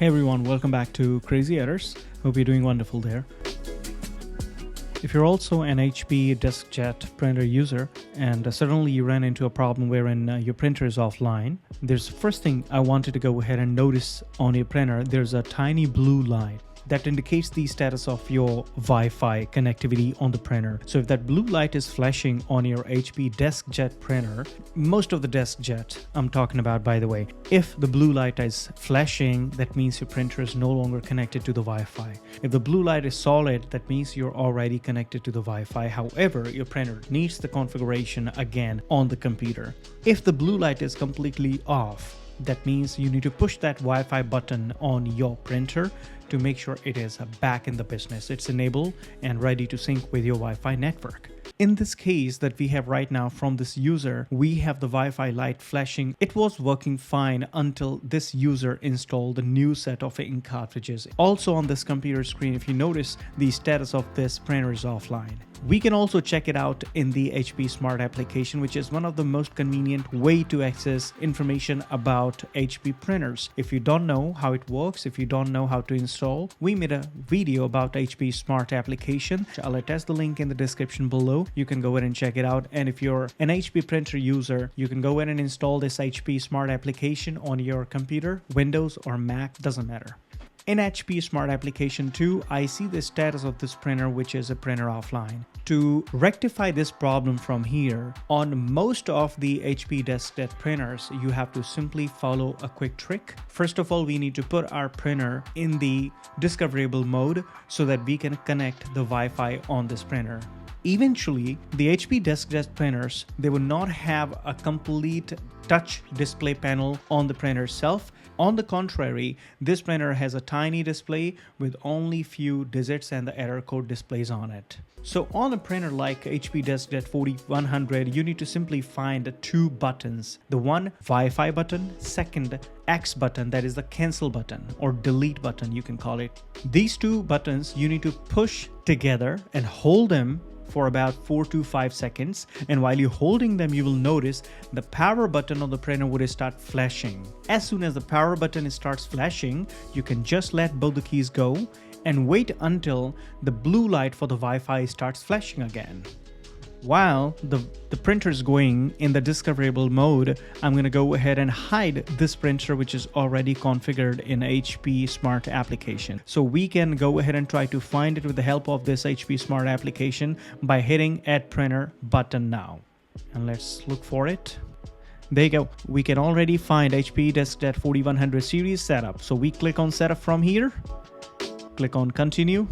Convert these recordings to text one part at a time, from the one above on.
Hey everyone, welcome back to Crazy Errors. Hope you're doing wonderful there. If you're also an HP Deskjet printer user and suddenly you ran into a problem wherein your printer is offline, there's the first thing I wanted to go ahead and notice on your printer. There's a tiny blue light that indicates the status of your Wi-Fi connectivity on the printer. So if that blue light is flashing on your HP Deskjet printer, most of the Deskjet I'm talking about, by the way, if the blue light is flashing, that means your printer is no longer connected to the Wi-Fi. If the blue light is solid, that means you're already connected to the Wi-Fi. However, your printer needs the configuration again on the computer. If the blue light is completely off, that means you need to push that Wi-Fi button on your printer to make sure it is back in the business. It's enabled and ready to sync with your Wi-Fi network. In this case that we have right now from this user, we have the Wi-Fi light flashing. It was working fine until this user installed a new set of ink cartridges. Also on this computer screen, if you notice, the status of this printer is offline. We can also check it out in the HP Smart application, which is one of the most convenient way to access information about HP printers. If you don't know how it works, if you don't know how to install, we made a video about HP Smart application. I'll attach the link in the description below. You can go ahead and check it out. And if you're an HP printer user, you can go ahead and install this HP Smart application on your computer, Windows or Mac, doesn't matter. In HP Smart application 2, I see the status of this printer, which is a printer offline. To rectify this problem from here, on most of the HP Deskjet printers, you have to simply follow a quick trick. First of all, we need to put our printer in the discoverable mode so that we can connect the Wi-Fi on this printer. Eventually, the HP Deskjet printers, they will not have a complete touch display panel on the printer itself. On the contrary, this printer has a tiny display with only few digits and the error code displays on it. So on a printer like HP Deskjet 4100, you need to simply find two buttons. The one Wi-Fi button, second X button, that is the cancel button or delete button, you can call it. These two buttons you need to push together and hold them for about 4 to 5 seconds, and while you're holding them, you will notice the power button on the printer would start flashing. As soon as the power button starts flashing, you can just let both the keys go and wait until the blue light for the Wi-Fi starts flashing again. While the printer is going in the discoverable mode, I'm going to go ahead and hide this printer, which is already configured in HP Smart application. So we can go ahead and try to find it with the help of this HP Smart application by hitting Add Printer button now. And let's look for it. There you go. We can already find HP Deskjet 4100 series setup. So we click on Setup from here. Click on Continue.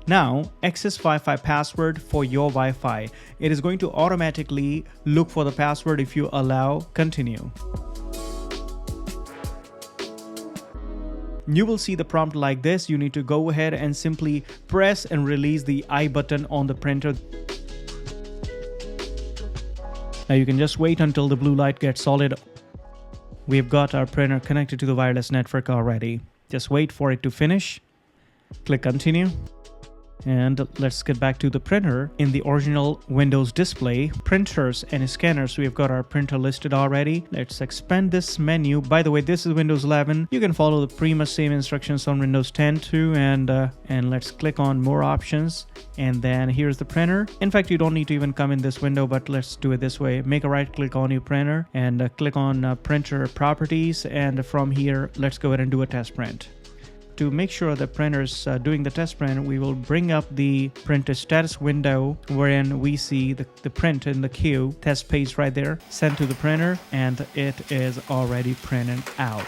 Now, access Wi-Fi password for your Wi-Fi. It is going to automatically look for the password if you allow Continue. You will see the prompt like this. You need to go ahead and simply press and release the I button on the printer. Now you can just wait until the blue light gets solid. We've got our printer connected to the wireless network already. Just wait for it to finish. Click Continue. And let's get back to the printer. In the original Windows display, printers and scanners, we've got our printer listed already. Let's expand this menu. By the way, this is Windows 11. You can follow the pretty much same instructions on Windows 10 too. And let's click on More Options. And then here's the printer. In fact, you don't need to even come in this window, but let's do it this way. Make a right click on your printer and click on Printer Properties. And from here, let's go ahead and do a test print. To make sure the printer is doing the test print, we will bring up the printer status window wherein we see the print in the queue test page right there, sent to the printer, and it is already printed out.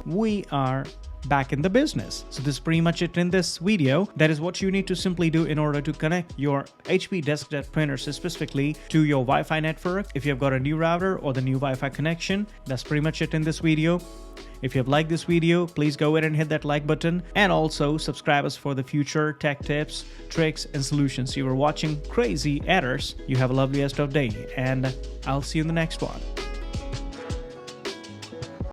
We are back in the business. So this is pretty much it in this video. That is what you need to simply do in order to connect your HP Deskjet printers specifically to your Wi-Fi network. If you have got a new router or the new Wi-Fi connection, that's pretty much it in this video. If you have liked this video, please go ahead and hit that like button and also subscribe us for the future tech tips, tricks, and solutions. You were watching Crazy Errors. You have a lovely rest of day, and I'll see you in the next one.